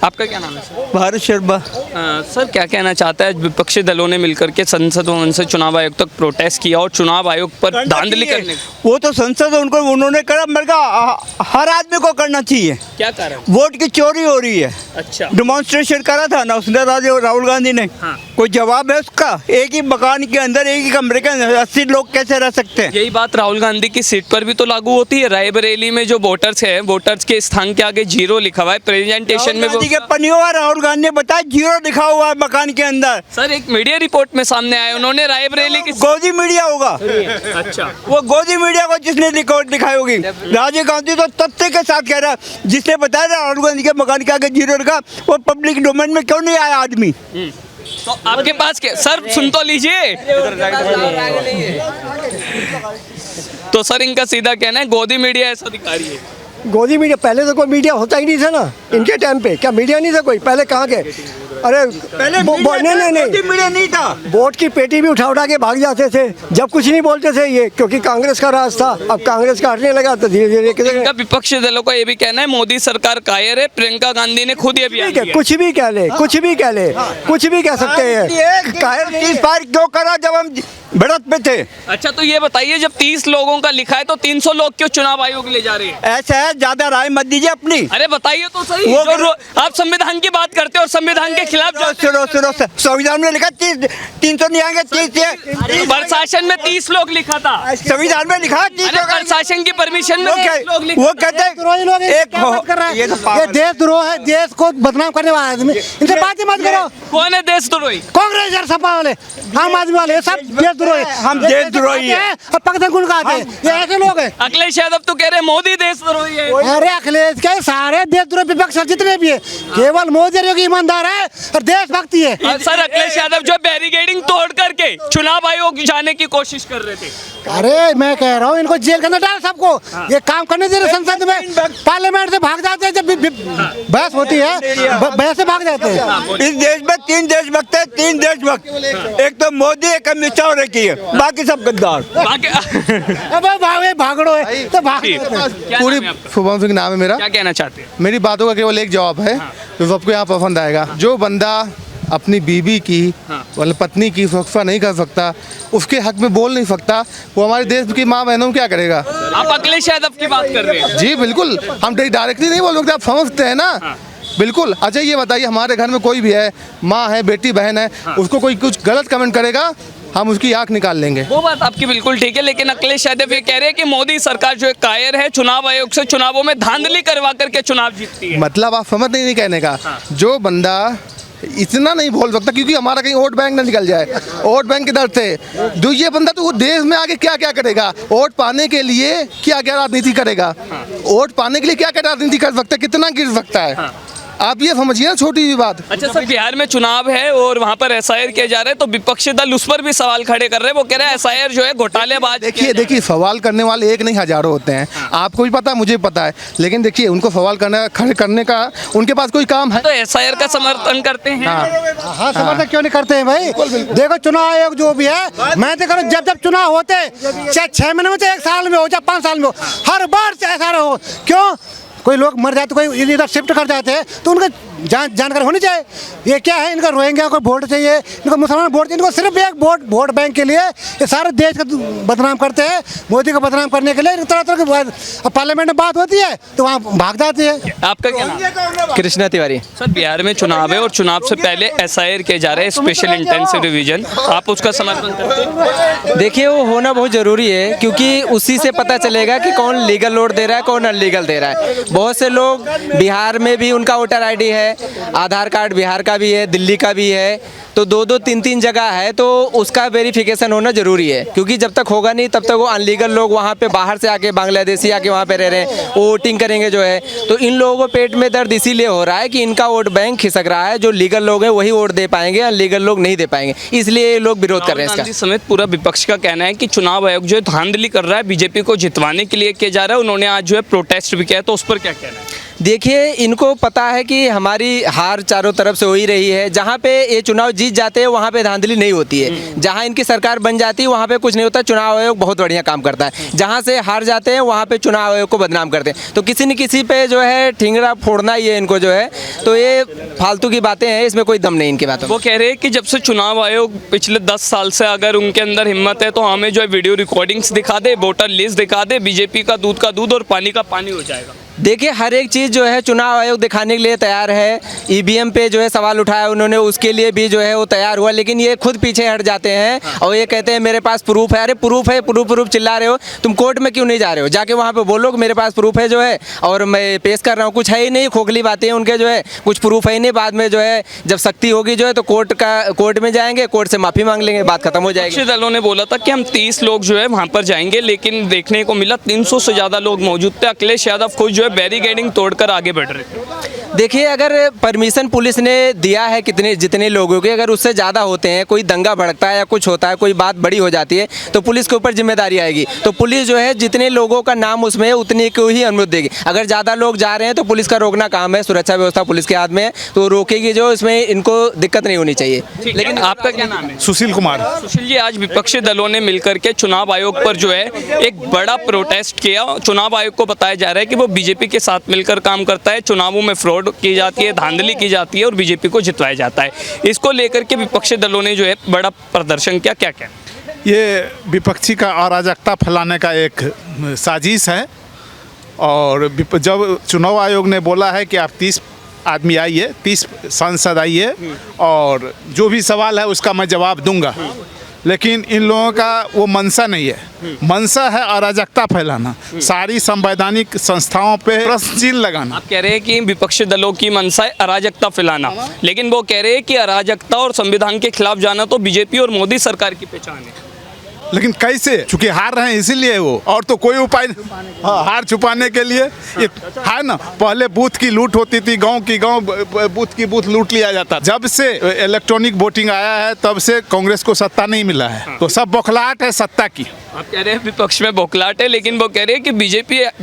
आपका क्या नाम है सर? भारत शर्मा। सर क्या कहना चाहता है, विपक्षी दलों ने मिलकर के संसद भवन से चुनाव आयोग तक प्रोटेस्ट किया और चुनाव आयोग पर धांधली करने वो तो संसद उन्होंने करा, मेरे का हर आदमी को करना चाहिए। क्या कारण? वोट की चोरी हो रही है। अच्छा, डिमॉन्स्ट्रेशन करा था ना उसने राहुल गांधी ने। हाँ। कोई जवाब है उसका? एक ही मकान के अंदर, एक ही कमरे के अंदर 80 लोग कैसे रह सकते हैं? यही बात राहुल गांधी की सीट पर भी तो लागू होती है। रायबरेली में जो वोटर्स है, वोटर्स के स्थान के आगे 0 लिखा हुआ है प्रेजेंटेशन में। वो राहुल गांधी ने बताया 0 लिखा हुआ है मकान के अंदर। सर एक मीडिया रिपोर्ट में सामने आया, उन्होंने रायबरेली की गोदी मीडिया होगा। अच्छा, वो गोदी मीडिया को जिसने दिखाई होगी। राजीव गांधी तो तथ्य के साथ कह रहा है, जिसने बताया राहुल गांधी के मकान के आगे 0 लिखा, वो पब्लिक डोमेन में क्यों नहीं आया आदमी? तो आपके पास क्या सर, सुन तो लीजिए। तो सर इनका सीधा कहना है गोदी मीडिया ऐसा दिखा रही है। गोदी मीडिया, पहले तो कोई मीडिया होता ही नहीं था ना इनके टाइम पे। क्या मीडिया नहीं था कोई पहले? कहाँ के? अरे पहले नहीं मीडिया नहीं था। वोट की पेटी भी उठा के भाग जाते थे जब कुछ नहीं बोलते थे ये, क्योंकि कांग्रेस का राज था। अब कांग्रेस का हटने लगा तो धीरे धीरे इनका विपक्षी दलों का ये भी कहना है मोदी सरकार कायर है। प्रियंका गांधी ने खुद ये बयान दिया। कुछ भी कह ले, कुछ भी कह ले, कुछ भी कह सकते हैं। क्यों करा जब हम बढ़त पे थे? अच्छा, तो ये बताइए जब 30 लोगों का लिखा है तो 300 लोग क्यों चुनाव आयोग ले जा रहे हैं? ऐसा है, ज्यादा राय मत दीजिए अपनी। अरे बताइए तो सही। आप संविधान की बात करते हो और संविधान के खिलाफ सुनो संविधान में लिखा 300 नहीं आएंगे। 30 प्रशासन में 30 लोग लिखा था। संविधान में लिखा 30 प्रशासन की परमिशन में 30 लोग लिखा। वो कहते हैं ये देशद्रोह है, देश को बदनाम करने वाला आदमी। इनसे बात ही मत करो। कौन है देशद्रोही? कांग्रेस और सपा वाले, आम आदमी वाले, सब देशद्रोही। हम देशद्रोही हैं। और पगडंडी गुणगाते हैं, ये ऐसे लोग हैं। अखिलेश यादव तो कह रहे मोदी देशद्रोही है। अरे अखिलेश के सारे देशद्रोही विपक्ष जितने भी है, केवल मोदी योगी ईमानदार है और देशभक्ति है। सर अखिलेश यादव जो बैरिकेडिंग तोड़ करके चुनाव आयोग जाने की कोशिश कर रहे थे। अरे मैं कह रहा हूँ इनको जेल के अंदर डाल सबको। ये काम करने दे रहे संसद में, पार्लियामेंट से भाग जाते हैं। जब बहस होती है बहस से भाग जाते हैं। इस देश में 3 देशभक्त है, 3 देशभक्त। एक तो मोदी, एक अमित शाह और एक ही है, बाकी सब गद्दार। अब भागड़ो है तो भाग। पूरी शुभम सिंह नाम है मेरा। क्या कहना चाहते हैं? मेरी बातों का केवल एक जवाब है जो सबको यहाँ पसंद आएगा। जो बंदा अपनी बीवी की मतलब पत्नी की सुरक्षा नहीं कर सकता, उसके हक में बोल नहीं सकता, वो हमारे देश की माँ बहनों क्या करेगा? आप अखिलेश यादव की बात कर रहे हैं? जी बिल्कुल, हम डायरेक्टली नहीं बोल सकते, आप समझते हैं ना। बिल्कुल। अच्छा ये बताइए, हमारे घर में कोई भी है, माँ है, बेटी बहन है, उसको कोई कुछ गलत कमेंट करेगा, हम उसकी आंख निकाल लेंगे। वो बात आपकी बिल्कुल ठीक है, लेकिन अखिलेश यादव ये कह रहे हैं कि मोदी सरकार जो है कायर है, चुनाव आयोग से चुनावों में धांधली करवा करके चुनाव जीतती है। मतलब आप समझ नहीं कहने का। जो बंदा इतना नहीं बोल सकता क्योंकि हमारा कहीं वोट बैंक ना निकल जाए, वोट बैंक के डर से। जो ये बंदा तो वो देश में आगे क्या क्या करेगा, वोट पाने के लिए क्या क्या राजनीति करेगा, वोट पाने के लिए क्या क्या राजनीति कर सकता है, कितना गिर सकता है, आप ये समझिए ना, छोटी सी बात। अच्छा सर, बिहार में चुनाव है और वहाँ पर SIR किए जा रहे हैं, तो विपक्षी दल उस पर भी सवाल खड़े कर रहे हैं। वो कह रहे हैं SIR जो है घोटालेबाज। देखिए सवाल करने वाले एक नहीं हजारों होते हैं। आपको भी पता है, मुझे पता है, लेकिन देखिए उनको सवाल खड़े करने का उनके पास कोई काम है तो SIR का समर्थन करते हैं। हाँ समर्थन क्यों नहीं करते हैं भाई? देखो चुनाव आयोग जो भी है, मैं तो करूँ जब चुनाव होते, चाहे 6 महीने में, चाहे 1 साल में हो, चाहे 5 साल में हो, हर बार ऐसा हो। क्यों? कोई लोग मर जाते, कोई इधर शिफ्ट कर जाते हैं, तो उनका जानकारी होनी चाहिए। ये क्या है, इनका रोहिंग्या को वोट चाहिए, इनको मुसलमान वोट चाहिए, इनको सिर्फ एक वोट बैंक के लिए ये सारे देश का बदनाम करते हैं। मोदी को बदनाम करने के लिए तरह तरह की पार्लियामेंट में बात होती है तो वहाँ भाग जाती है। आपका क्या नाम? कृष्णा तिवारी। सर बिहार में चुनाव है और चुनाव से पहले SIR किए जा रहे हैं, स्पेशल इंटेंसिव रिवीजन, आप उसका समर्थन करते हैं? देखिए वो होना बहुत ज़रूरी है, क्योंकि उसी से पता चलेगा कि कौन लीगल वोट दे रहा है, कौन अनलीगल दे रहा है। बहुत से लोग बिहार में भी उनका वोटर ID है, आधार कार्ड बिहार का भी है, दिल्ली का भी है, तो 2-2 3-3 जगह है, तो उसका वेरिफिकेशन होना ज़रूरी है। क्योंकि जब तक होगा नहीं तब तक वो अनलीगल लोग वहाँ पे बाहर से आके, बांग्लादेशी आके वहाँ पे रह रहे हैं, वो वोटिंग करेंगे जो है, तो इन लोगों को पेट में दर्द इसीलिए हो रहा है कि इनका वोट बैंक खिसक रहा है। जो लीगल लोग हैं वही वोट दे पाएंगे, अनलीगल लोग नहीं दे पाएंगे, इसलिए लोग विरोध कर रहे हैं इसका। समेत पूरा विपक्ष का कहना है कि चुनाव आयोग जो है धांधली कर रहा है, बीजेपी को जितवाने के लिए किया जा रहा है। उन्होंने आज जो है प्रोटेस्ट भी किया, तो उस पर क्या कहना है? देखिए, इनको पता है कि हमारी हार चारों तरफ से हो ही रही है। जहाँ पे ये चुनाव जीत जाते हैं वहाँ पे धांधली नहीं होती है, जहाँ इनकी सरकार बन जाती है वहाँ पे कुछ नहीं होता। चुनाव आयोग बहुत बढ़िया काम करता है। जहाँ से हार जाते हैं वहाँ पे चुनाव आयोग को बदनाम करते हैं। तो किसी न किसी पे जो है ठिंगरा फोड़ना ही है इनको जो है, तो ये फालतू की बातें हैं, इसमें कोई दम नहीं इनकी बातों में। वो कह रहे हैं कि जब से चुनाव आयोग पिछले 10 साल से अगर उनके अंदर हिम्मत है तो हमें जो है वीडियो रिकॉर्डिंग्स दिखा दे, वोटर लिस्ट दिखा दे, बीजेपी का दूध और पानी का पानी हो जाएगा। देखिए, हर एक चीज़ जो है चुनाव आयोग दिखाने के लिए तैयार है। ईवीएम पे जो है सवाल उठाया उन्होंने, उसके लिए भी जो है वो तैयार हुआ, लेकिन ये खुद पीछे हट जाते हैं और ये कहते हैं मेरे पास प्रूफ है। अरे प्रूफ है, प्रूफ चिल्ला रहे हो, तुम कोर्ट में क्यों नहीं जा रहे हो? जाके वहाँ पे बोलो कि मेरे पास प्रूफ है जो है और मैं पेश कर रहा हूँ। कुछ है ही नहीं, खोखली बातें हैं उनके जो है, कुछ प्रूफ है ही नहीं। बाद में जो है जब सख्ती होगी जो है तो कोर्ट में जाएंगे, कोर्ट से माफ़ी मांग लेंगे, बात खत्म हो जाएगी। विपक्षी दलों ने बोला था कि हम 30 लोग जो है वहाँ पर जाएंगे, लेकिन देखने को मिला 300 से ज़्यादा लोग मौजूद थे। अखिलेश यादव खुद जो है बैरिकेडिंग तोड़कर आगे बढ़ रहे थे। देखिए, अगर परमिशन पुलिस ने दिया है जितने लोगों के, अगर उससे ज़्यादा होते हैं, कोई दंगा भड़कता है या कुछ होता है, कोई बात बड़ी हो जाती है, तो पुलिस के ऊपर जिम्मेदारी आएगी। तो पुलिस जो है जितने लोगों का नाम उसमें है उतनी को ही अनुमति देगी। अगर ज़्यादा लोग जा रहे हैं तो पुलिस का रोकना काम है, सुरक्षा व्यवस्था पुलिस के हाथ में है, तो रोकेगी जो, इसमें इनको दिक्कत नहीं होनी चाहिए। लेकिन आपका क्या नाम है? सुशील कुमार। सुशील जी, आज विपक्षी दलों ने मिलकर के चुनाव आयोग पर जो है एक बड़ा प्रोटेस्ट किया। चुनाव आयोग को बताया जा रहा है कि वो बीजेपी के साथ मिलकर काम करता है, चुनावों में फ्रॉड की जाती है, धांधली की जाती है और बीजेपी को जितवाया जाता है। इसको लेकर के विपक्षी दलों ने जो है बड़ा प्रदर्शन किया, क्या क्या? ये विपक्षी का अराजकता फैलाने का एक साजिश है। और जब चुनाव आयोग ने बोला है कि आप 30 आदमी आइए, 30 सांसद आइए और जो भी सवाल है उसका मैं जवाब दूंगा, लेकिन इन लोगों का वो मंशा नहीं है। मंशा है अराजकता फैलाना, सारी संवैधानिक संस्थाओं पे प्रश्न चिन्ह लगाना। आप कह रहे हैं कि विपक्षी दलों की मंशा है अराजकता फैलाना, लेकिन वो कह रहे हैं कि अराजकता और संविधान के खिलाफ जाना तो बीजेपी और मोदी सरकार की पहचान है। लेकिन कैसे? चूंकि हार रहे हैं इसीलिए वो, और तो कोई उपाय हाँ, हार छुपाने के लिए है ना। पहले बूथ की लूट होती थी, गांव की गांव, बूथ की बूथ लूट लिया जाता। जब से इलेक्ट्रॉनिक वोटिंग आया है तब से कांग्रेस को सत्ता नहीं मिला है, तो सब बौखलाहट है सत्ता की। आप कह रहे हैं विपक्ष में बौखलाहट है, लेकिन वो कह रहे हैं कि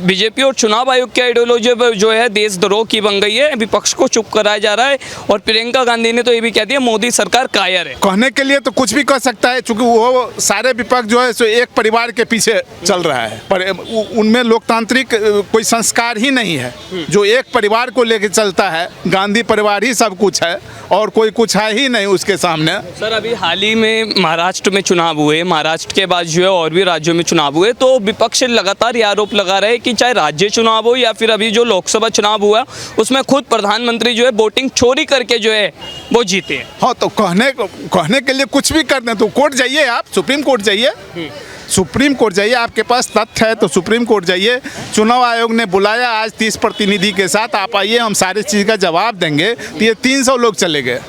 बीजेपी और चुनाव आयोग की आइडियोलॉजी जो है देशद्रोह की बन गई है, विपक्ष को चुप कराया जा रहा है। और प्रियंका गांधी ने तो ये भी कह दिया मोदी सरकार कायर है। कहने के लिए तो कुछ भी कह सकता है, चूंकि वो सारे विपक्ष जो है सो एक परिवार के पीछे चल रहा है, पर उनमें लोकतांत्रिक कोई संस्कार ही नहीं है जो एक परिवार को लेकर चलता है। गांधी परिवार ही सब कुछ है और कोई कुछ है ही नहीं उसके सामने। सर, अभी हाल ही में महाराष्ट्र में चुनाव हुए, महाराष्ट्र के बाद जो है और भी राज्यों में चुनाव हुए, तो विपक्ष लगातार ये आरोप लगा रहे हैं कि चाहे राज्य चुनाव हो या फिर अभी जो लोकसभा चुनाव हुआ उसमें खुद प्रधानमंत्री जो है वोटिंग चोरी करके जो है वो जीते हैं। हाँ, तो कहने के लिए कुछ भी कर दें तो कोर्ट जाइए, आप सुप्रीम कोर्ट जाइए, सुप्रीम कोर्ट जाइए, आपके पास तथ्य है तो सुप्रीम कोर्ट जाइए। चुनाव आयोग ने बुलाया आज 30 प्रतिनिधि के साथ, आप आइए, हम सारी चीज़ का जवाब देंगे। तो ये 300 लोग चले गए,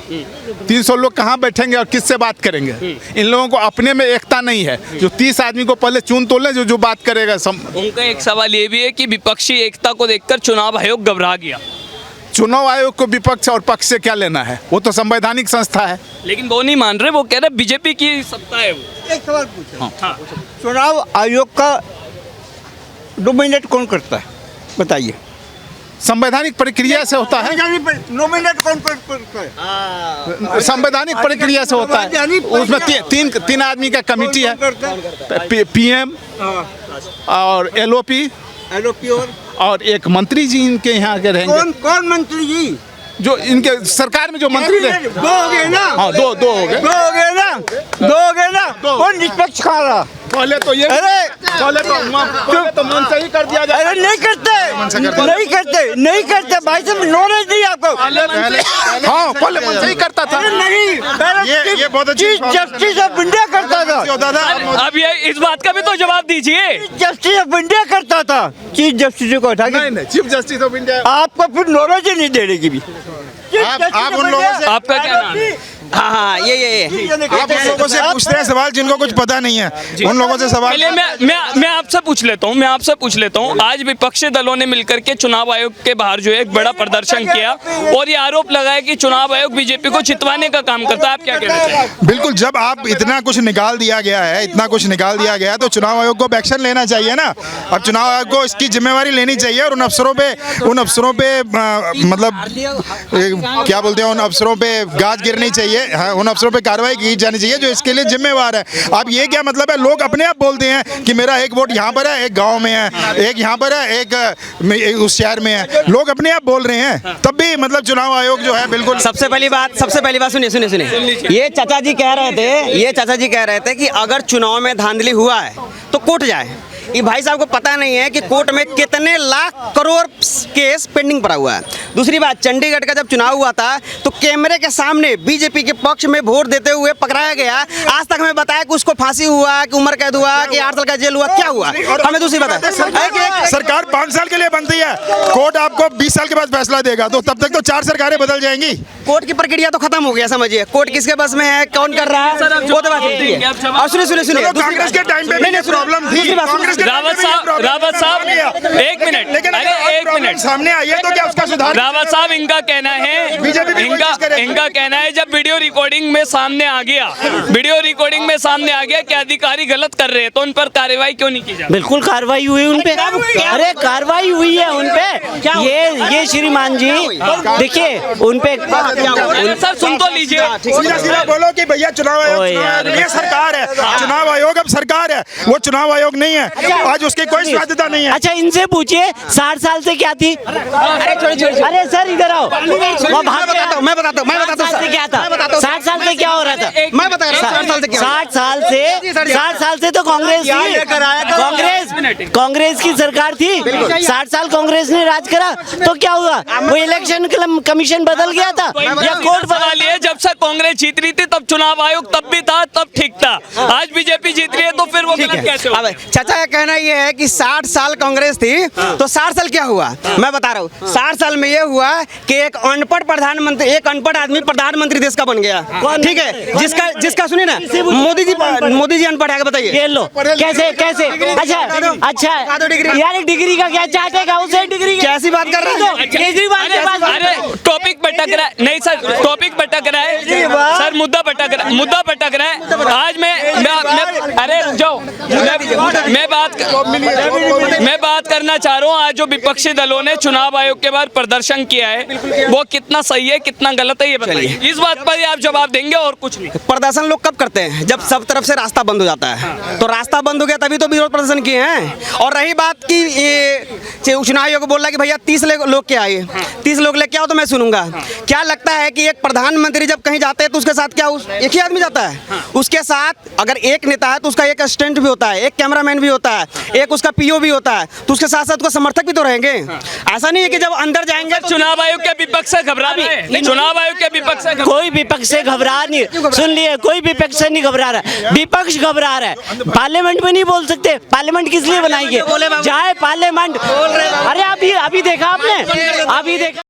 300 लोग कहाँ बैठेंगे और किससे बात करेंगे? इन लोगों को अपने में एकता नहीं है। जो 30 आदमी को पहले चुन तो लें जो बात करेगा। उनका एक सवाल ये भी है कि विपक्षी एकता को देखकर चुनाव आयोग घबरा गया। चुनाव आयोग को विपक्ष और पक्ष से क्या लेना है? वो तो संवैधानिक संस्था है। लेकिन वो नहीं मान रहे, वो कह रहे बीजेपी की सत्ता है वो। एक सवाल पूछो, हाँ। चुनाव आयोग का नॉमिनेट कौन करता है बताइए? संवैधानिक प्रक्रिया से होता है। नॉमिनेट कौन करता है? संवैधानिक प्रक्रिया से होता है। उसमें तीन आदमी का कमेटी है, PM और LOP और एक मंत्री जी इनके यहाँ के रहेंगे। कौन मंत्री जी? जो इनके सरकार में जो मंत्री रहे। दो हो गए ना? हाँ, दो हो गए ना? कौन निष्पक्ष खा रहा? पहले तो मन से ही कर दिया जाए। अरे नहीं करते भाई साहब, नॉलेज नहीं आपको। हाँ, पहले मन से ही करता था। नहीं, ये बहुत अच्छी जस्टिस ऑफ इंडिया करता था दादा। अब ये इस बात का भी तो जवाब दीजिए। जस्टिस ऑफ इंडिया करता था, चीफ जस्टिस को हटा के। नहीं, चीफ जस्टिस ऑफ इंडिया। आपको फिर नॉलेज ही नहीं देने की भी। आप उन लोगों से, आपका क्या नाम है? हाँ ये आप उन लोगों से पूछते हैं सवाल जिनको कुछ पता नहीं है, उन लोगों से सवाल। पहले मैं आपसे पूछ लेता हूँ आज विपक्षी दलों ने मिलकर के चुनाव आयोग के बाहर जो है एक बड़ा प्रदर्शन किया और ये आरोप लगाया कि चुनाव आयोग बीजेपी को चितवाने का काम करता है, आप क्या कहना चाहेंगे? बिल्कुल, जब आप इतना कुछ निकाल दिया गया है तो चुनाव आयोग को एक्शन लेना चाहिए ना। अब चुनाव आयोग को इसकी जिम्मेवारी लेनी चाहिए और उन अफसरों पे मतलब क्या बोलते हैं, उन अफसरों पे गाज गिरनी चाहिए। हाँ, उन अफसरों पे कार्रवाई की जानी चाहिए जो इसके लिए जिम्मेवार है। अब ये क्या मतलब है, लोग अपने आप बोलते हैं कि मेरा एक वोट यहाँ पर है, एक गांव में है, एक यहाँ पर है, एक उस शहर में है, लोग अपने आप बोल रहे हैं। तब भी मतलब चुनाव आयोग जो है बिल्कुल। सबसे पहली बात सुनिए। ये चाचा जी कह रहे थे कि अगर चुनाव में धांधली हुआ है तो कोर्ट जाए। ये भाई साहब को पता नहीं है कि कोर्ट में कितने लाख करोड़ केस पेंडिंग पड़ा हुआ है। दूसरी बात, चंडीगढ़ का जब चुनाव हुआ था तो कैमरे के सामने बीजेपी के पक्ष में वोट देते हुए पकड़ाया गया। आज तक हमें बताया कि उसको फांसी हुआ, कि उम्र कैद हुआ, कि 8 साल का जेल हुआ, क्या हुआ हमें दूसरी बात है। सरकार 5 साल के लिए बनती है, कोर्ट आपको 20 साल के बाद फैसला देगा, तो तब तक तो 4 सरकारें बदल जाएंगी। कोर्ट की प्रक्रिया तो खत्म हो गया, समझिए। कोर्ट किसके बस में है, कौन कर रहा है, वो तो बात होती है। और सुनिए कांग्रेस के टाइम पे भी प्रॉब्लम थी। रावत साहब एक मिनट, लेकिन एक मिनट सामने आई है तो क्या उसका सुधार? रावत साहब, इनका कहना है जब वीडियो रिकॉर्डिंग में सामने आ गया कि अधिकारी गलत कर रहे हैं तो उन पर कार्रवाई क्यों नहीं की जाती? बिल्कुल कार्रवाई हुई उन पे। अरे कार्रवाई हुई है उन पे। ये श्रीमान जी देखिए उन पे। सर सुन तो लीजिए, सीधा बोलो कि भैया चुनाव आयोग ये सरकार है, चुनाव आयोग अब सरकार है, वो चुनाव आयोग नहीं है। आज उसकी कोई स्वायत्तता नहीं है। अच्छा, इनसे पूछिए 60 साल से क्या थी? अरे सर इधर आओ, मैं बताता हूँ 60 साल से क्या था? 60 साल से क्या हो रहा था? मैं बता रहा हूँ 60 साल से तो कांग्रेस थी, कांग्रेस की सरकार थी। 60 साल कांग्रेस ने राज करा तो क्या हुआ? वो इलेक्शन कमीशन बदल गया था या कोर्ट बदल लिए? जब से कांग्रेस जीत रही थी तब चुनाव आयोग तब भी था, तब ठीक था। आज बीजेपी जीत रही है तो फिर वो गलत कैसे हो? चाचा का कहना ये है कि 60 साल कांग्रेस थी तो 60 साल क्या हुआ? मैं बता रहा हूँ 60 साल में ये हुआ कि एक अनपढ़ आदमी प्रधानमंत्री देश का बन गया। ठीक है, जिसका सुनिए ना, मोदी जी अनपढ़ है, बताइए। ये लो कैसे? अच्छा यार, डिग्री का क्या चाटेगा उसे? डिग्री कैसी बात कर रहे हैं? अरे टॉपिक भटक रहा है। नहीं सर, टॉपिक भटक रहा है सर, मुद्दा भटक रहा है। आज मैं बात करना चाह रहा हूँ। आज जो विपक्षी दलों ने चुनाव आयोग के बाद प्रदर्शन किया है वो कितना सही है कितना गलत है ये बताइए। इस बात पर ही आप जवाब देंगे और कुछ नहीं। प्रदर्शन लोग कब करते हैं? जब सब तरफ से रास्ता बंद हो जाता है। तो रास्ता बंद हो गया तभी तो विरोध प्रदर्शन किए हैं। और रही बात की ये चुनाव आयोग बोल रहा कि भैया 30 लोग क्या आए, 30 लोग लेके आओ तो मैं सुनूंगा। क्या लगता है कि एक प्रधानमंत्री जब कहीं जाते हैं तो उसके साथ क्या एक ही आदमी जाता है? उसके साथ अगर एक नेता है तो उसका एक असिस्टेंट भी होता है, एक कैमरामैन भी होता है, एक उसका पीओ भी होता है, तो उसके साथ साथ उसका समर्थक भी तो रहेंगे। ऐसा नहीं है कि जब अंदर जाएंगे चुनाव आयोग के विपक्ष से घबरा रहे हैं। चुनाव आयोग के विपक्ष से कोई विपक्ष से घबरा नहीं, सुन लिए, कोई विपक्ष से नहीं घबरा रहा है। विपक्ष घबरा रहा है। पार्लियामेंट में नहीं बोल सकते। पार्लियामेंट किस लिए बनाएंगे? जाए पार्लियामेंट। अरे अभी देखा आपने? अभी देखा।